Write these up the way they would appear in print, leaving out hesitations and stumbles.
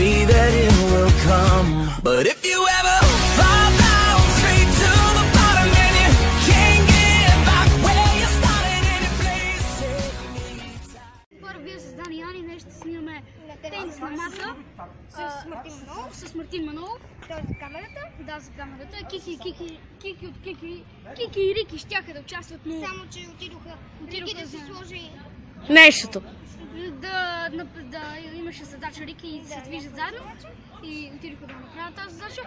agree that it will come. But if you ever fall down straight to the bottom and you can't get back where you started in a place, Първо вие с Дани Яни днес ще снимаме тенис на маса с Мартин Манолов. Той за камерата? Да, за камерата. Кики и Рики щяха да участват, но... Само, че отидоха Рики да си сложи... Нещото. Да имаше задача Рики и се движат заедно и отидоха да направят тази задача.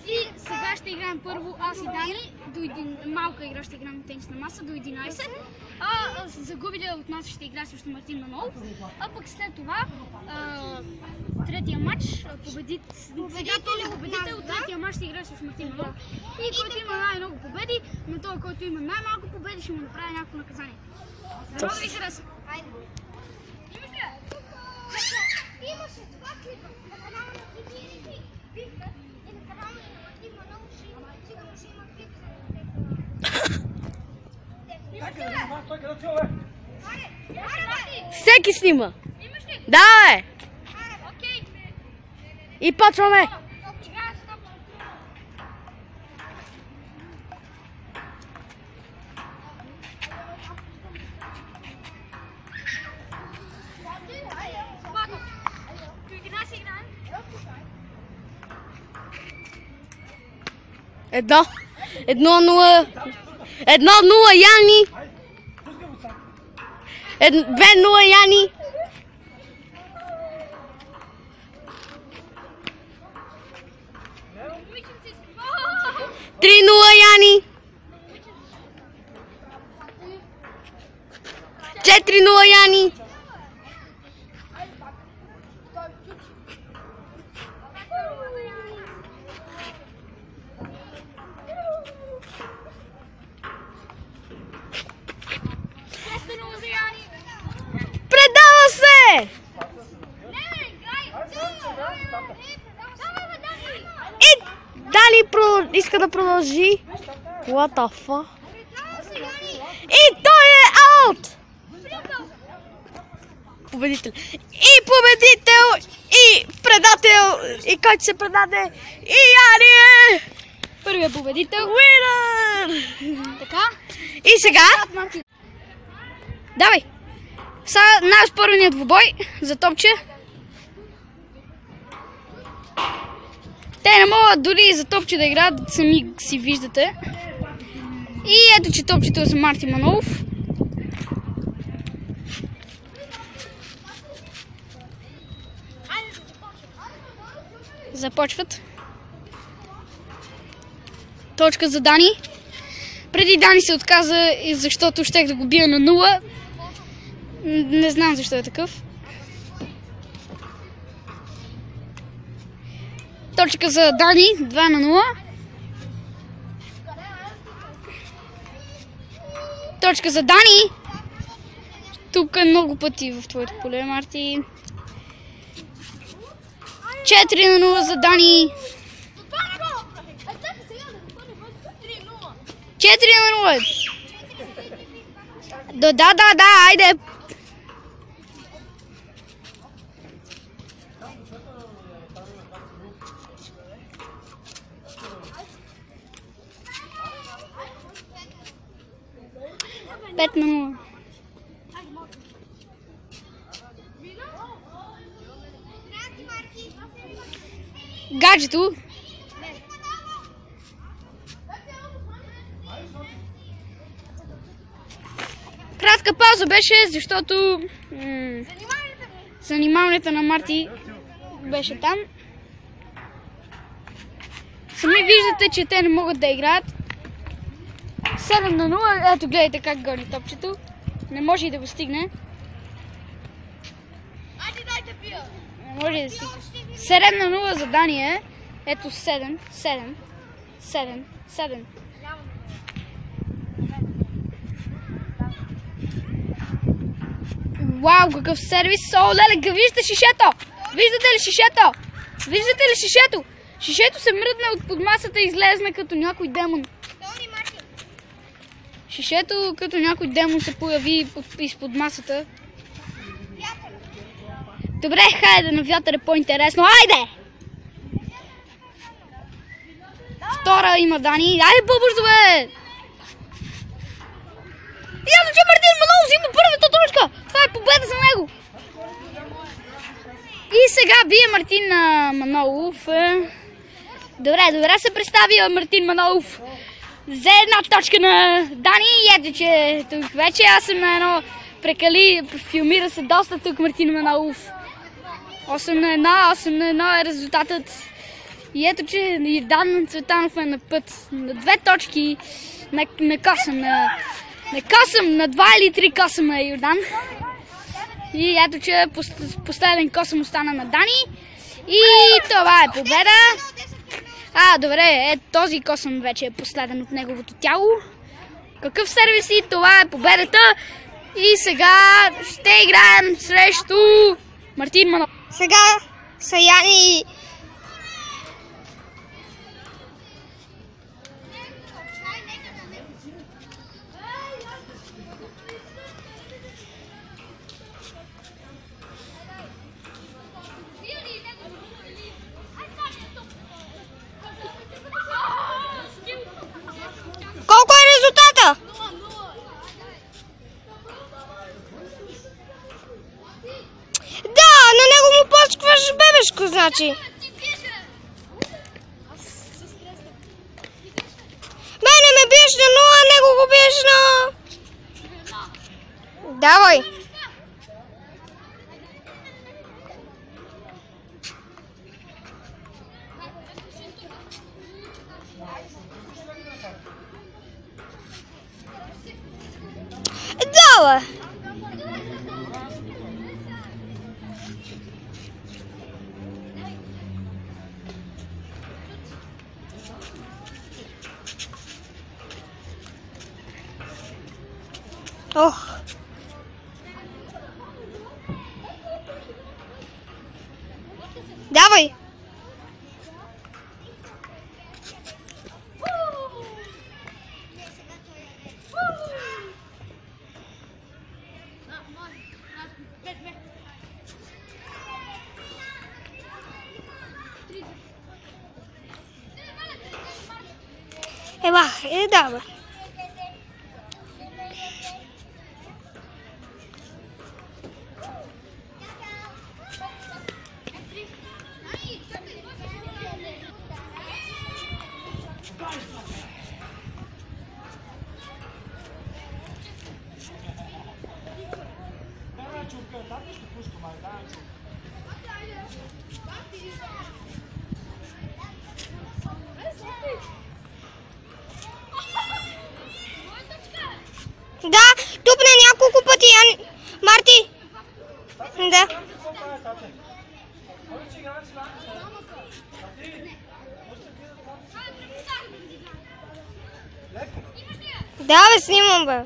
И сега ще играем първо аз и Дани, малка игра ще играем тенис на маса до 11. Загубилия от нас ще игра срещу Мартин Манолов, а пък след това третия матч, победител от третия матч ще играе срещу Мартин Манолов и който има най-много победи, на този, който има най-малко победи, ще му направи някакво наказание. Дано да ви хареса! Айде! Имаше два клипа на канала на Кики и Рики, Бивка, и на канала на Мартин Манолов сигурно ще има клип за Всеки снима. Имаш ли? Да, бе. Окей. И почваме. Едно. 1-0. 1-0 Яни. 2-0 Яни. 3-0 Яни. 4-0 Яни. 2-0 за Яни. Предава се! И Дали иска да продължи. What the fuck? И той е аут! Победител. И победител, и предател, и който се предаде, и Яни е Първият победител. Winner! Така. И сега... Давай! Сега най-спорният двубой за топче. Те не могат дори за топче да играят, сами си виждате. И ето, че топчето е за Мартин Манолов. Започват. Точка за Дани. Преди Дани се отказа, защото щех да го бия на 0. Не знам защо е такъв. Точка за Дани, 2-0. Точка за Дани. Тук е много пъти в твоето поле, Марти. 4-0 за Дани. 4-0. Да, айде. Пет на 0. Гаджето. Кратка пауза беше, защото занимаването на Марти беше там. Сами виждате, че те не могат да играят. 7 на 0, ето гледайте как гони топчето. Не може и да го стигне. Не може да стигне. 7 на 0 за Дани е. Ето 7. Вау, какъв сервис! О, леле, виждате шишето! Виждате ли шишето? Виждате ли шишето? Шишето се мръдна от под масата и излезна като някой демон. Шишето като някой демон се появи изпод масата. Добре, хайде на вятър е по-интересно. Айде! Втора има Дани. Айде по-бързо, бе! Явно, че Мартин Манолов взима първата точка. Това е победа за него. И сега бие Мартин Манолов. Добре се представи Мартин Манолов. Взе една точка на Дани и ето, че тук вече аз съм на едно филмира се доста тук Мартин Манолов. 8-1 е резултатът. И ето, че Йордан Цветанов е на път. На 2 точки на косъм. На 2 или 3 косъм на Йордан. И ето, че последен косъм остана на Дани. И това е победа. Добре, този косъм вече е последен от неговото тяло. Какъв сервис и това е победата. И сега ще играем срещу Мартин Манолов. Сега са Яни. Колко е резултата? Да, на него му плачкваш бебешко, значи. Мене ме биеш на 0, а него го биеш на... Давай. Давай. Ох. Давай. Давай. Да, тупна няколко пъти, Марти. Да. Да, бе, снимам, бе.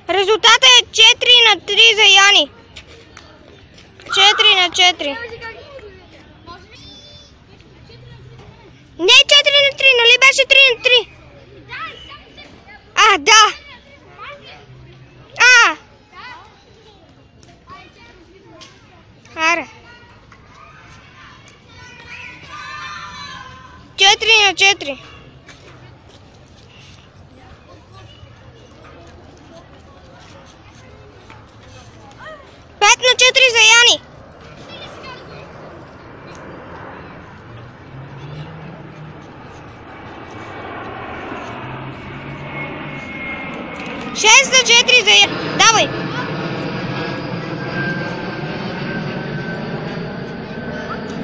Резултатът е 4-3 за Яни. 4-4. Не 4-3, нали беше 3-3? Да. Аре. 4-4. Пет на 4 за Яни. Шест на 4 за Яни. Давай.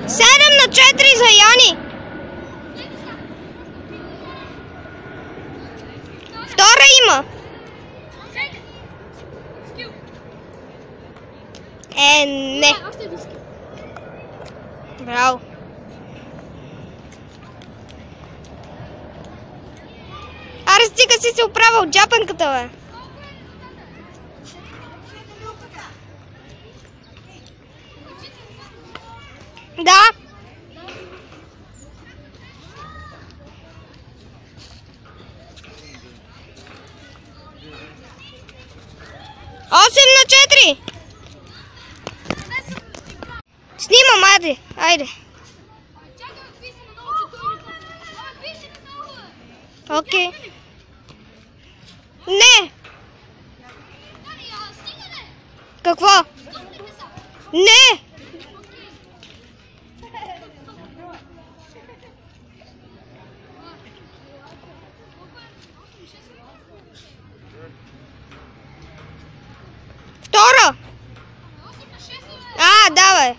Седем на 4 за Яни. Втора има. Не. Браво. Аре, стига си се оправил джапанката, бе. Да. 4. Снимам, айде, айде. Окей. Не. Какво? Не. Втора. Давай.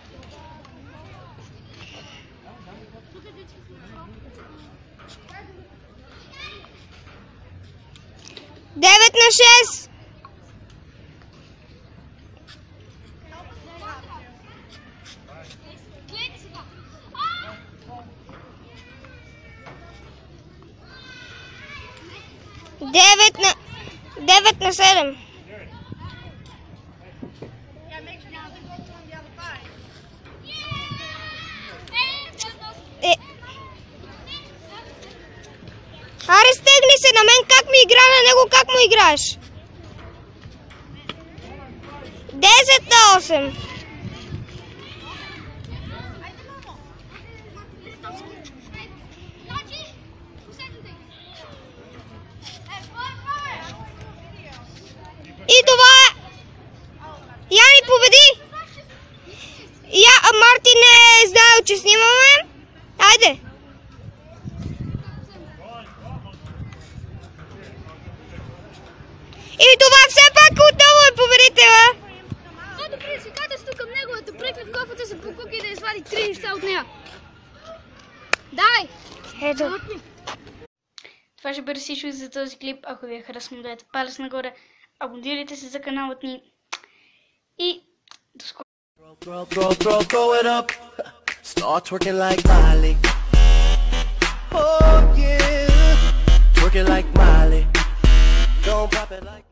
Девет на 6. Девет на 7. Аре, стегни се на мен, как ми игра, на него как му играеш? 10 на 8. И това Яни победи. Мартин е знаел, че снимаме. Айде. И това все пак отново е победителя. Моето предизвикателство към него е да пръкне в кофата за покуки и да извади 3 неща от нея. Дай! Ето. Това ще бъде всичко за този клип. Ако ви е харесало, дайте палец нагоре, абонирайте се за каналът ни и до скоро. Throw it up. Start twerking like Miley. Oh yeah. Twerking like Miley. Don't pop it like